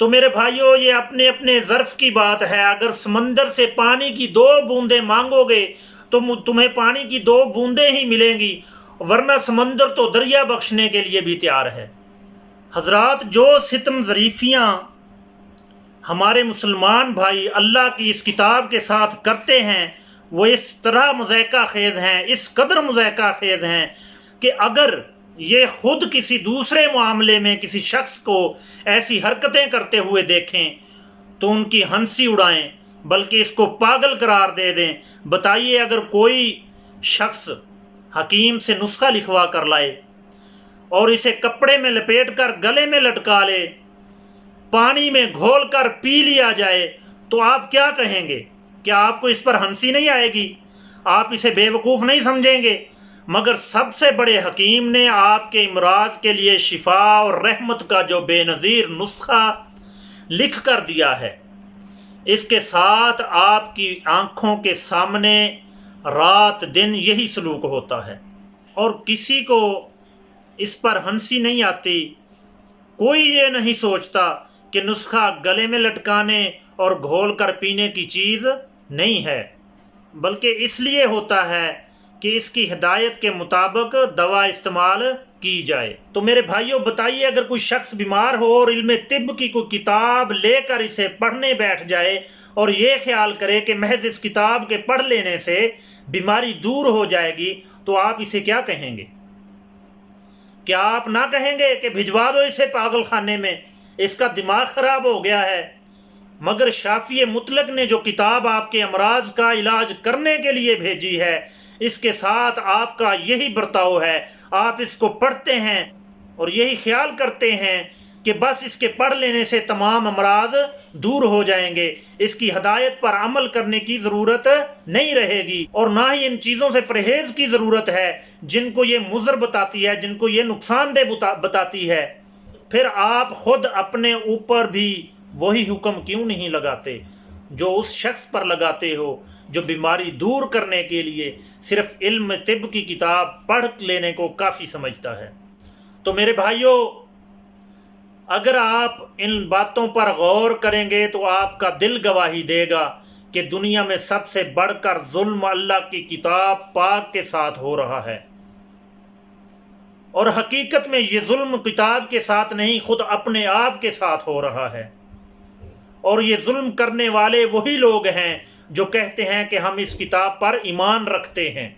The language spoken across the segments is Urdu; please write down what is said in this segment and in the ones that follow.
تو میرے بھائیوں، یہ اپنے اپنے ظرف کی بات ہے۔ اگر سمندر سے پانی کی 2 بوندیں مانگو گے تو تمہیں پانی کی 2 بوندیں ہی ملیں گی، ورنہ سمندر تو دریا بخشنے کے لیے بھی تیار ہے۔ حضرات، جو ستم ظریفیاں ہمارے مسلمان بھائی اللہ کی اس کتاب کے ساتھ کرتے ہیں، وہ اس طرح مضحکہ خیز ہیں، اس قدر مضحکہ خیز ہیں کہ اگر یہ خود کسی دوسرے معاملے میں کسی شخص کو ایسی حرکتیں کرتے ہوئے دیکھیں تو ان کی ہنسی اڑائیں، بلکہ اس کو پاگل قرار دے دیں۔ بتائیے، اگر کوئی شخص حکیم سے نسخہ لکھوا کر لائے اور اسے کپڑے میں لپیٹ کر گلے میں لٹکا لے، پانی میں گھول کر پی لیا جائے، تو آپ کیا کہیں گے؟ کیا آپ کو اس پر ہنسی نہیں آئے گی؟ آپ اسے بے وقوف نہیں سمجھیں گے؟ مگر سب سے بڑے حکیم نے آپ کے امراض کے لیے شفا اور رحمت کا جو بے نظیر نسخہ لکھ کر دیا ہے، اس کے ساتھ آپ کی آنکھوں کے سامنے رات دن یہی سلوک ہوتا ہے، اور کسی کو اس پر ہنسی نہیں آتی۔ کوئی یہ نہیں سوچتا کہ نسخہ گلے میں لٹکانے اور گھول کر پینے کی چیز نہیں ہے، بلکہ اس لیے ہوتا ہے کہ اس کی ہدایت کے مطابق دوا استعمال کی جائے۔ تو میرے بھائیوں، بتائیے، اگر کوئی شخص بیمار ہو اور علم طب کی کوئی کتاب لے کر اسے پڑھنے بیٹھ جائے اور یہ خیال کرے کہ محض اس کتاب کے پڑھ لینے سے بیماری دور ہو جائے گی، تو آپ اسے کیا کہیں گے؟ کیا آپ نہ کہیں گے کہ بھجوا دو اسے پاگل خانے میں، اس کا دماغ خراب ہو گیا ہے؟ مگر شافی مطلق نے جو کتاب آپ کے امراض کا علاج کرنے کے لیے بھیجی ہے، اس کے ساتھ آپ کا یہی برتاؤ ہے۔ آپ اس کو پڑھتے ہیں اور یہی خیال کرتے ہیں کہ بس اس کے پڑھ لینے سے تمام امراض دور ہو جائیں گے، اس کی ہدایت پر عمل کرنے کی ضرورت نہیں رہے گی، اور نہ ہی ان چیزوں سے پرہیز کی ضرورت ہے جن کو یہ مضر بتاتی ہے، جن کو یہ نقصان دہ بتاتی ہے۔ پھر آپ خود اپنے اوپر بھی وہی حکم کیوں نہیں لگاتے جو اس شخص پر لگاتے ہو جو بیماری دور کرنے کے لیے صرف علم طب کی کتاب پڑھ لینے کو کافی سمجھتا ہے؟ تو میرے بھائیوں، اگر آپ ان باتوں پر غور کریں گے تو آپ کا دل گواہی دے گا کہ دنیا میں سب سے بڑھ کر ظلم اللہ کی کتاب پاک کے ساتھ ہو رہا ہے، اور حقیقت میں یہ ظلم کتاب کے ساتھ نہیں، خود اپنے آپ کے ساتھ ہو رہا ہے۔ اور یہ ظلم کرنے والے وہی لوگ ہیں جو کہتے ہیں کہ ہم اس کتاب پر ایمان رکھتے ہیں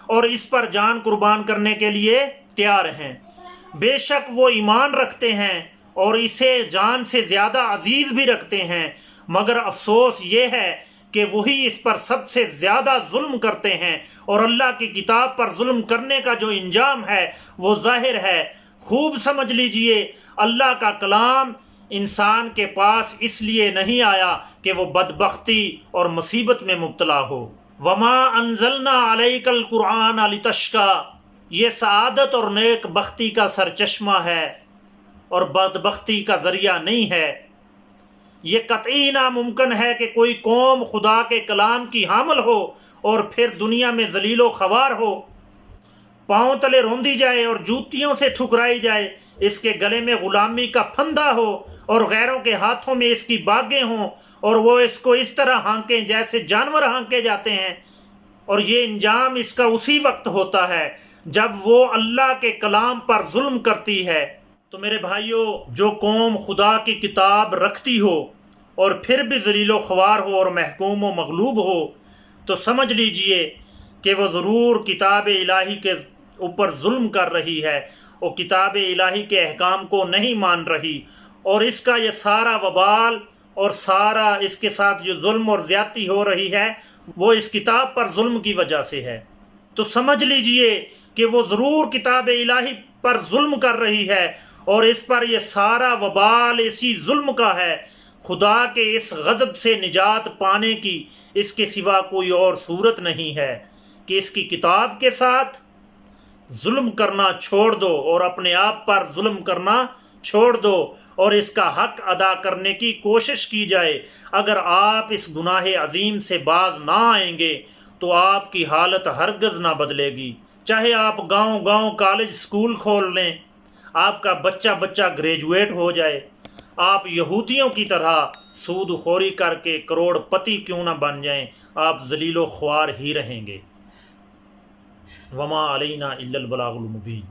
اور اس پر جان قربان کرنے کے لیے تیار ہیں۔ بے شک وہ ایمان رکھتے ہیں اور اسے جان سے زیادہ عزیز بھی رکھتے ہیں، مگر افسوس یہ ہے کہ وہی اس پر سب سے زیادہ ظلم کرتے ہیں، اور اللہ کی کتاب پر ظلم کرنے کا جو انجام ہے وہ ظاہر ہے۔ خوب سمجھ لیجئے، اللہ کا کلام انسان کے پاس اس لیے نہیں آیا کہ وہ بدبختی اور مصیبت میں مبتلا ہو۔ وما انزلنا علیک القرآن لتشقی، یہ سعادت اور نیک بختی کا سرچشمہ ہے اور بدبختی کا ذریعہ نہیں ہے۔ یہ قطعی ناممکن ہے کہ کوئی قوم خدا کے کلام کی حامل ہو اور پھر دنیا میں ذلیل و خوار ہو، پاؤں تلے روندی جائے اور جوتیوں سے ٹھکرائی جائے، اس کے گلے میں غلامی کا پھندا ہو اور غیروں کے ہاتھوں میں اس کی باغیں ہوں، اور وہ اس کو اس طرح ہانکیں جیسے جانور ہانکے جاتے ہیں، اور یہ انجام اس کا اسی وقت ہوتا ہے جب وہ اللہ کے کلام پر ظلم کرتی ہے۔ تو میرے بھائیوں، جو قوم خدا کی کتاب رکھتی ہو اور پھر بھی ذلیل و خوار ہو اور محکوم و مغلوب ہو، تو سمجھ لیجئے کہ وہ ضرور کتاب الہی کے اوپر ظلم کر رہی ہے، وہ کتاب الہی کے احکام کو نہیں مان رہی، اور اس کا یہ سارا وبال اور سارا اس کے ساتھ جو ظلم اور زیادتی ہو رہی ہے وہ اس کتاب پر ظلم کی وجہ سے ہے۔ تو سمجھ لیجئے کہ وہ ضرور کتاب الہی پر ظلم کر رہی ہے، اور اس پر یہ سارا وبال اسی ظلم کا ہے۔ خدا کے اس غضب سے نجات پانے کی اس کے سوا کوئی اور صورت نہیں ہے کہ اس کی کتاب کے ساتھ ظلم کرنا چھوڑ دو اور اپنے آپ پر ظلم کرنا چھوڑ دو، اور اس کا حق ادا کرنے کی کوشش کی جائے۔ اگر آپ اس گناہ عظیم سے باز نہ آئیں گے تو آپ کی حالت ہرگز نہ بدلے گی، چاہے آپ گاؤں کالج سکول کھول لیں، آپ کا بچہ گریجویٹ ہو جائے، آپ یہودیوں کی طرح سود خوری کر کے کروڑ پتی کیوں نہ بن جائیں، آپ ذلیل و خوار ہی رہیں گے۔ وما علینا الا البلاغ المبین۔